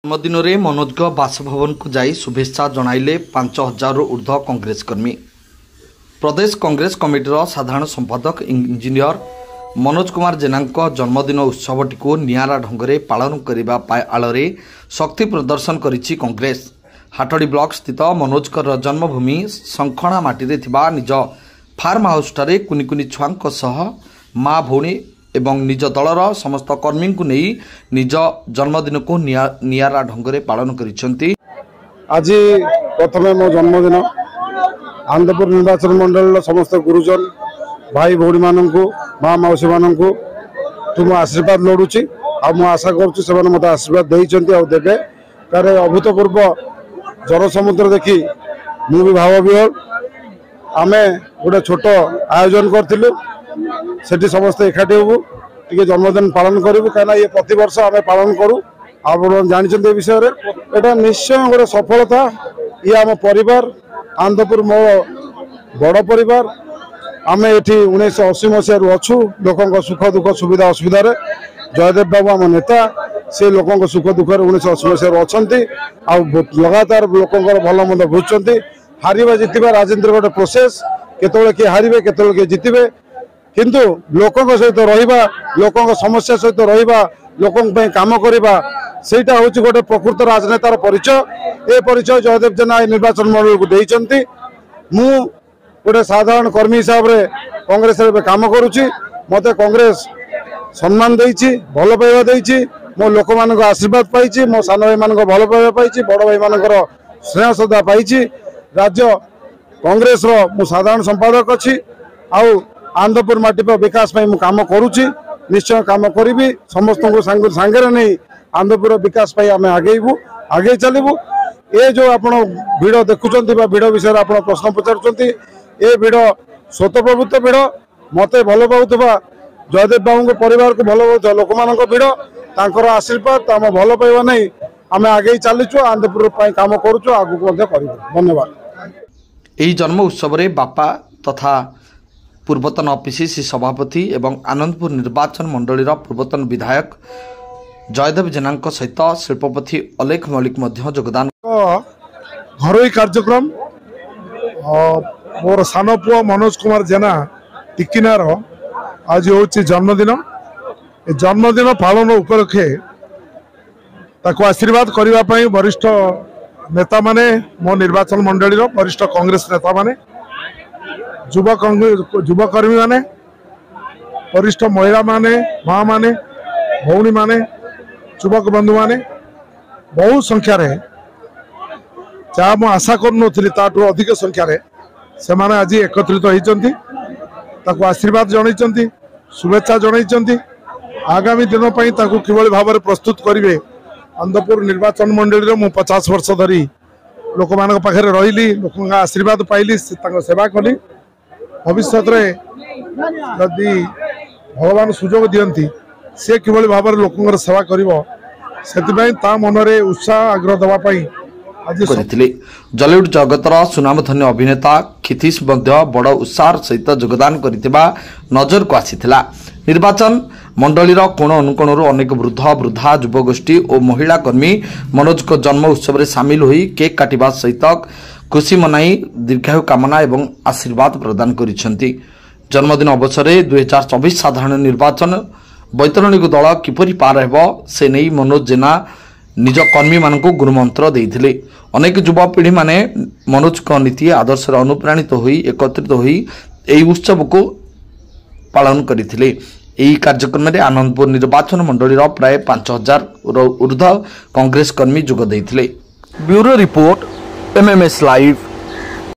जन्मदिन में मनोज बासभवन को जाई शुभेच्छा जणाइले 5000 ऊर्ध्व कांग्रेस कर्मी। प्रदेश कांग्रेस कमिटीर साधारण संपादक इंजीनियर मनोज कुमार जेना जन्मदिन उत्सवटी को नियारा ढंग पालन करने आଳରେ शक्ति प्रदर्शन करिछि कांग्रेस। हाटड़ी ब्लॉक स्थित मनोजकर जन्मभूमि शंखणा माटी निज फार्म हाउस ठारे कुनि कुनि छुआंक सह माँ भौणी एवं निज दलर समस्त कर्मी को नहीं निज जन्मदिन को नियारा ढंग पालन करिसेंती। आज प्रथम मो जन्मदिन आनंदपुर निर्वाचन मंडल समस्त गुरुजन भाई भौणी मानक माँ मौसी मानक तुम आशीर्वाद लोड़ुची आ मु आशा करुच्ची से मत आशीर्वाद देवे कार अभूतपूर्व जन समुद्र देखी मु भी भाव विहल आमे गोटे छोट आयोजन करूँ सेठी समस्त एकाठी हबू टे जन्मदिन पालन करूँ कहीं ये प्रति वर्ष आम पालन करूँ। आप जानते विषय एटा निश्चय गोटे सफलता ये आम परिवार आनंदपुर मो बड़ परिवार आम ये 1980 मसीह अच्छू लोकों सुख दुख सुविधा असुविधा जयदेव बाबू आम नेता से लोकों सुख दुख 1980 मसीह अच्छा लगातार लोकों भल मंद बुझुंट हारिबा जितवा राजनीति गोटे प्रोसेस केतोले किए हारिबे केतोले किए जितबे किंतु लोकों सहित रहिबा लोकों समस्या सहित रहिबा लोकों पे काम करबा सेटा होची गोटे प्रकृत राजनेतार परिचय। ए परिचय जयदेव जेना निर्वाचन मंडल को देइचंती। मु गोटे साधारण कर्मी हिसाब रे कांग्रेस रे काम करूची मते कांग्रेस सम्मान देइची भल पाइबा देइची मो लोक मानक आशीर्वाद पाइची मो सान भाई मानक भल पाइबा पाइची बड़ भाई मानकर स्नेह श्रद्धा पाइची। राज्य कांग्रेस रो मु साधारण संपादक अच्छी आउ आनंदपुर माटी पर विकास मु काम करुच्ची निश्चय काम करी समस्त को सांगे नहीं आनंदपुर विकास आम आगेबू आगे चलू। ये जो आप भिड़ देखुं भिड़ विषय आप प्रश्न पचार ये भिड़ स्वतःप्रवृत्त भिड़ मत भल पाऊा जयदेव बाबू परिवार को भल पाता लोक मान भिड़ तांकर आशीर्वाद आम भल पाइबा नहीं आम आगे चलीचु आनंदपुर काम करुचु आगू धन्यवाद। यही जन्म उत्सव में बापा तथा पूर्वतन पीसीसी सभापति एवं आनंदपुर निर्वाचन मंडल पूर्वतन विधायक जयदेव जेना सहित शिल्पपति अलेख मल्लिक योगदान घर कार्यक्रम मोर सान पुआ मनोज कुमार जेना टिकिनार आज हूँ जन्मदिन पालन उपलक्षे ताको आशीर्वाद करने वरिष्ठ नेता माने मो निर्वाचन मंडल वरिष्ठ कांग्रेस नेता माने युवकर्मी माने वरिष्ठ महिला माने माँ माने भौणी माने युवक बंधु माने बहु संख्यार जहाँ मु आशा करूँ अधिक संख्यार से माने आज एकत्रित होती आशीर्वाद जन शुभेच्छा जन आगामी दिन कि भाव प्रस्तुत करेंगे। आनंदपुर निर्वाचन मंडल मु 50 वर्ष धरी लोक मान पाखे रही लोक आशीर्वाद पाइली सेवा कली भविष्य जदि भगवान सुजोग दियंती से किभली भाव लोक सेवा कर मनरे उत्साह आग्रह देवाई जलीउड जगतर सुनामधन्य अभिनेता क्षितिश बड़ उत्साह सहित योगदान करथिबा नजर को आसीथिला। निर्वाचन मंडल कोण अनुकोणरू अनेक वृद्ध वृद्धा युवगोष्ठी और महिला कर्मी मनोज को जन्म उत्सव में सामिल हुई केक काटिबा सहित खुशी मनाई दीर्घायु कामना एवं आशीर्वाद प्रदान करिसेंती। जन्मदिन अवसर में 2024 साधारण निर्वाचन बैतरणी दल किपरि पार हेबो से नहीं मनोज जेना निज कर्मी मानक गुरुमंत्र देइथिले। अनेक युवापीढ़ी माने मनोज को नीति आदर्श अनुप्राणित होई एकत्रित होई एई उत्सव को पालन करथिले। यही कार्यक्रम में आनंदपुर निर्वाचन मंडल प्राय 5000 ऊर्ध्व कांग्रेस कर्मी जोग देइथिले। Bureau report MMS live.